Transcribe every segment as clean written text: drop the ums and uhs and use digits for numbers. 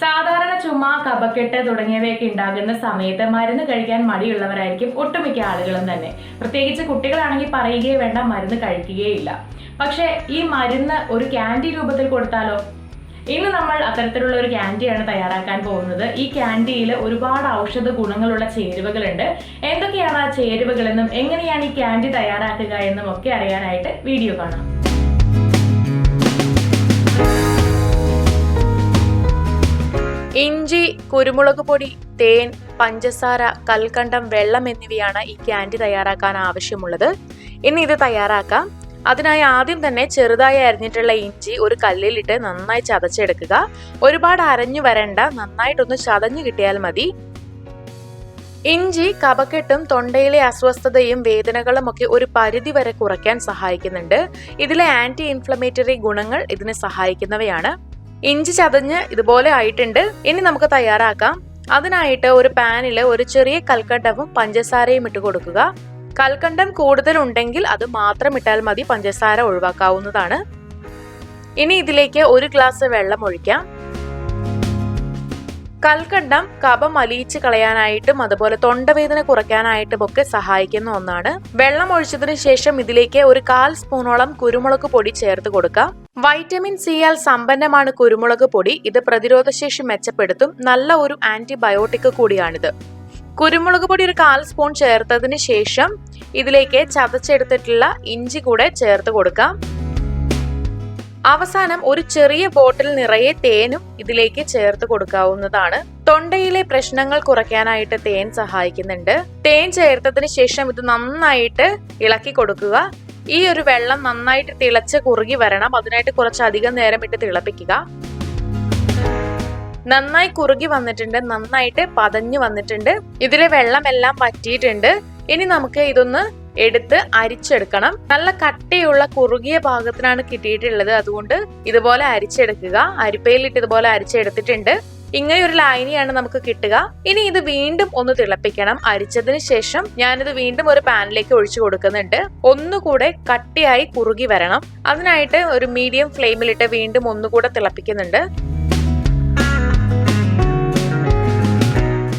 സാധാരണ ചുമ, കഫക്കെട്ട് തുടങ്ങിയവയൊക്കെ ഉണ്ടാകുന്ന സമയത്ത് മരുന്ന് കഴിക്കാൻ മടിയുള്ളവരായിരിക്കും ഒട്ടുമിക്ക ആളുകളും തന്നെ. പ്രത്യേകിച്ച് കുട്ടികളാണെങ്കിൽ പറയുകയേ വേണ്ട, മരുന്ന് കഴിക്കുകയില്ല. പക്ഷേ ഈ മരുന്ന് ഒരു ക്യാൻഡി രൂപത്തിൽ കൊടുത്താലോ? ഇന്ന് നമ്മൾ അത്തരത്തിലുള്ള ഒരു ക്യാൻഡിയാണ് തയ്യാറാക്കാൻ പോകുന്നത്. ഈ ക്യാൻഡിയിൽ ഒരുപാട് ഔഷധ ഗുണങ്ങളുള്ള ചേരുവകളുണ്ട്. എന്തൊക്കെയാണ് ആ ചേരുവകളെന്നും എങ്ങനെയാണ് ഈ ക്യാൻഡി തയ്യാറാക്കുക എന്നും ഒക്കെ അറിയാനായിട്ട് വീഡിയോ കാണാം. ഇഞ്ചി, കുരുമുളക് പൊടി, തേൻ, പഞ്ചസാര, കൽക്കണ്ടം, വെള്ളം എന്നിവയാണ് ഈ ക്യാൻഡി തയ്യാറാക്കാൻ ആവശ്യമുള്ളത്. ഇനി ഇത് തയ്യാറാക്കാം. അതിനായി ആദ്യം തന്നെ ചെറുതായി അരിഞ്ഞിട്ടുള്ള ഇഞ്ചി ഒരു കല്ലിലിട്ട് നന്നായി ചതച്ചെടുക്കുക. ഒരുപാട് അരഞ്ഞു വരണ്ട, നന്നായിട്ടൊന്ന് ചതഞ്ഞു കിട്ടിയാൽ മതി. ഇഞ്ചി കഫക്കെട്ടും തൊണ്ടയിലെ അസ്വസ്ഥതയും വേദനകളും ഒക്കെ ഒരു പരിധി വരെ കുറയ്ക്കാൻ സഹായിക്കുന്നുണ്ട്. ഇതിലെ ആന്റി ഇൻഫ്ലമേറ്ററി ഗുണങ്ങൾ ഇതിനെ സഹായിക്കുന്നവയാണ്. ഇഞ്ചി ചതഞ്ഞ് ഇതുപോലെ ആയിട്ടുണ്ട്. ഇനി നമുക്ക് തയ്യാറാക്കാം. അതിനായിട്ട് ഒരു പാനിൽ ഒരു ചെറിയ കൽക്കണ്ടവും പഞ്ചസാരയും ഇട്ട് കൊടുക്കുക. കൽക്കണ്ടം കൂടുതൽ ഉണ്ടെങ്കിൽ അത് മാത്രം ഇട്ടാൽ മതി, പഞ്ചസാര ഒഴിവാക്കാവുന്നതാണ്. ഇനി ഇതിലേക്ക് ഒരു ഗ്ലാസ് വെള്ളം ഒഴിക്കാം. കൽക്കണ്ടം കഫം അലിയിച്ച് കളയാനായിട്ടും അതുപോലെ തൊണ്ടവേദന കുറയ്ക്കാനായിട്ടും ഒക്കെ സഹായിക്കുന്ന ഒന്നാണ്. വെള്ളം ഒഴിച്ചതിന് ശേഷം ഇതിലേക്ക് ഒരു 1/4 സ്പൂണോളം കുരുമുളക് പൊടി ചേർത്ത് കൊടുക്കാം. വൈറ്റമിൻ സിയാൽ സമ്പന്നമാണ് കുരുമുളക് പൊടി. ഇത് പ്രതിരോധശേഷി മെച്ചപ്പെടുത്തും. നല്ല ഒരു ആന്റിബയോട്ടിക് കൂടിയാണിത്. കുരുമുളക് പൊടി ഒരു 1/4 സ്പൂൺ ചേർത്തതിന് ശേഷം ഇതിലേക്ക് ചതച്ചെടുത്തിട്ടുള്ള ഇഞ്ചി കൂടെ ചേർത്ത് കൊടുക്കാം. അവസാനം ഒരു ചെറിയ ബോട്ടിൽ നിറയെ തേനും ഇതിലേക്ക് ചേർത്ത് കൊടുക്കാവുന്നതാണ്. തൊണ്ടയിലെ പ്രശ്നങ്ങൾ കുറയ്ക്കാനായിട്ട് തേൻ സഹായിക്കുന്നുണ്ട്. തേൻ ചേർത്തതിന് ശേഷം ഇത് നന്നായിട്ട് ഇളക്കി കൊടുക്കുക. ഈ ഒരു വെള്ളം നന്നായിട്ട് തിളച്ച് കുറുകി വരണം. അതിനായിട്ട് കുറച്ചധികം നേരം ഇട്ട് തിളപ്പിക്കുക. നന്നായി കുറുകി വന്നിട്ടുണ്ട്, നന്നായിട്ട് പതഞ്ഞു വന്നിട്ടുണ്ട്. ഇതിലെ വെള്ളം എല്ലാം വറ്റിയിട്ടുണ്ട്. ഇനി നമുക്ക് ഇതൊന്ന് എടുത്ത് അരിച്ചെടുക്കണം. നല്ല കട്ടിയുള്ള കുറുകിയ ഭാഗത്തിനാണ് കിട്ടിയിട്ടുള്ളത്. അതുകൊണ്ട് ഇതുപോലെ അരിച്ചെടുക്കുക. അരിപ്പയിലിട്ട് ഇതുപോലെ അരിച്ചെടുത്തിട്ടുണ്ട്. ഇങ്ങനെ ഒരു ലായനിയാണ് നമുക്ക് കിട്ടുക. ഇനി ഇത് വീണ്ടും ഒന്ന് തിളപ്പിക്കണം. അരിച്ചതിന് ശേഷം ഞാനിത് വീണ്ടും ഒരു പാനിലേക്ക് ഒഴിച്ചു കൊടുക്കുന്നുണ്ട്. ഒന്നുകൂടെ കട്ടിയായി കുറുകി വരണം. അതിനായിട്ട് ഒരു മീഡിയം ഫ്ലെയിമിലിട്ട് വീണ്ടും ഒന്നുകൂടെ തിളപ്പിക്കുന്നുണ്ട്.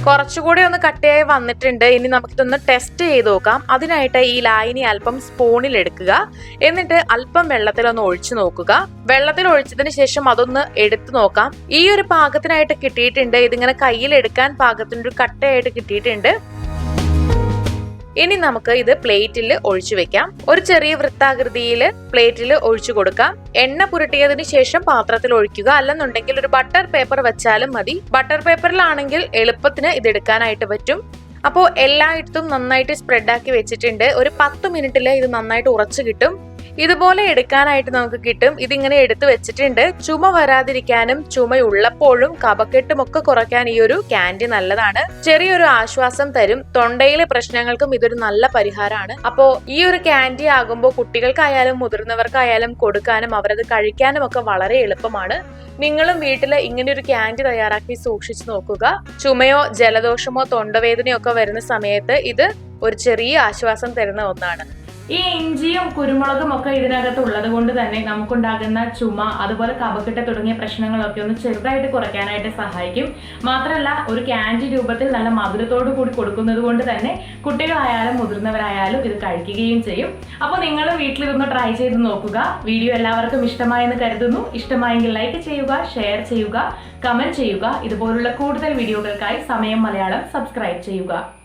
കുറച്ചുകൂടി ഒന്ന് കട്ടിയായി വന്നിട്ടുണ്ട്. ഇനി നമുക്കിതൊന്ന് ടെസ്റ്റ് ചെയ്ത് നോക്കാം. അതിനായിട്ട് ഈ ലായനി അല്പം സ്പൂണിൽ എടുക്കുക. എന്നിട്ട് അല്പം വെള്ളത്തിലൊന്ന് ഒഴിച്ചു നോക്കുക. വെള്ളത്തിൽ ഒഴിച്ചതിന് ശേഷം അതൊന്ന് എടുത്തു നോക്കാം. ഈ ഒരു പാകത്തിനായിട്ട് കിട്ടിയിട്ടുണ്ട്. ഇതിങ്ങനെ കയ്യിൽ എടുക്കാൻ പാകത്തിന് ഒരു കട്ടയായിട്ട് കിട്ടിയിട്ടുണ്ട്. ഇനി നമുക്ക് ഇത് പ്ലേറ്റിൽ ഒഴിച്ചു വെക്കാം. ഒരു ചെറിയ വൃത്താകൃതിയിൽ പ്ലേറ്റിൽ ഒഴിച്ചു കൊടുക്കാം. എണ്ണ പുരട്ടിയതിന് ശേഷം പാത്രത്തിൽ ഒഴിക്കുക. അല്ലെന്നുണ്ടെങ്കിൽ ഒരു ബട്ടർ പേപ്പർ വെച്ചാലും മതി. ബട്ടർ പേപ്പറിലാണെങ്കിൽ എളുപ്പത്തിന് ഇത് എടുക്കാനായിട്ട് പറ്റും. അപ്പോൾ എല്ലായിടത്തും നന്നായിട്ട് സ്പ്രെഡ് ആക്കി വെച്ചിട്ടുണ്ട്. ഒരു 10 മിനിറ്റിൽ ഇത് നന്നായിട്ട് ഉറച്ചു കിട്ടും. ഇതുപോലെ എടുക്കാനായിട്ട് നമുക്ക് കിട്ടും. ഇതിങ്ങനെ എടുത്തു വെച്ചിട്ടുണ്ട്. ചുമ വരാതിരിക്കാനും ചുമയുള്ളപ്പോഴും കഫക്കെട്ടും ഒക്കെ കുറയ്ക്കാൻ ഈ ഒരു ക്യാൻഡി നല്ലതാണ്. ചെറിയൊരു ആശ്വാസം തരും. തൊണ്ടയിലെ പ്രശ്നങ്ങൾക്കും ഇതൊരു നല്ല പരിഹാരമാണ്. അപ്പോ ഈ ഒരു ക്യാൻഡി ആകുമ്പോൾ കുട്ടികൾക്കായാലും മുതിർന്നവർക്കായാലും കൊടുക്കാനും അവരത് കഴിക്കാനും ഒക്കെ വളരെ എളുപ്പമാണ്. നിങ്ങളും വീട്ടിൽ ഇങ്ങനെ ഒരു ക്യാൻഡി തയ്യാറാക്കി സൂക്ഷിച്ചു നോക്കുക. ചുമയോ ജലദോഷമോ തൊണ്ടവേദനയോ ഒക്കെ വരുന്ന സമയത്ത് ഇത് ഒരു ചെറിയ ആശ്വാസം തരുന്ന ഒന്നാണ്. ഈ ഇഞ്ചിയും കുരുമുളകും ഒക്കെ ഇതിനകത്ത് ഉള്ളത് കൊണ്ട് തന്നെ നമുക്കുണ്ടാകുന്ന ചുമ, അതുപോലെ കഫക്കെട്ട് തുടങ്ങിയ പ്രശ്നങ്ങളൊക്കെ ഒന്ന് ചെറുതായിട്ട് കുറയ്ക്കാനായിട്ട് സഹായിക്കും. മാത്രമല്ല ഒരു ക്യാൻഡി രൂപത്തിൽ നല്ല മധുരത്തോടു കൂടി കൊടുക്കുന്നത് കൊണ്ട് തന്നെ കുട്ടികളായാലും മുതിർന്നവരായാലും ഇത് കഴിക്കുകയും ചെയ്യും. അപ്പോൾ നിങ്ങൾ വീട്ടിൽ ഇതൊന്ന് ട്രൈ ചെയ്ത് നോക്കുക. വീഡിയോ എല്ലാവർക്കും ഇഷ്ടമായെന്ന് കരുതുന്നു. ഇഷ്ടമായെങ്കിൽ ലൈക്ക് ചെയ്യുക, ഷെയർ ചെയ്യുക, കമന്റ് ചെയ്യുക. ഇതുപോലുള്ള കൂടുതൽ വീഡിയോകൾക്കായി സമയം മലയാളം സബ്സ്ക്രൈബ് ചെയ്യുക.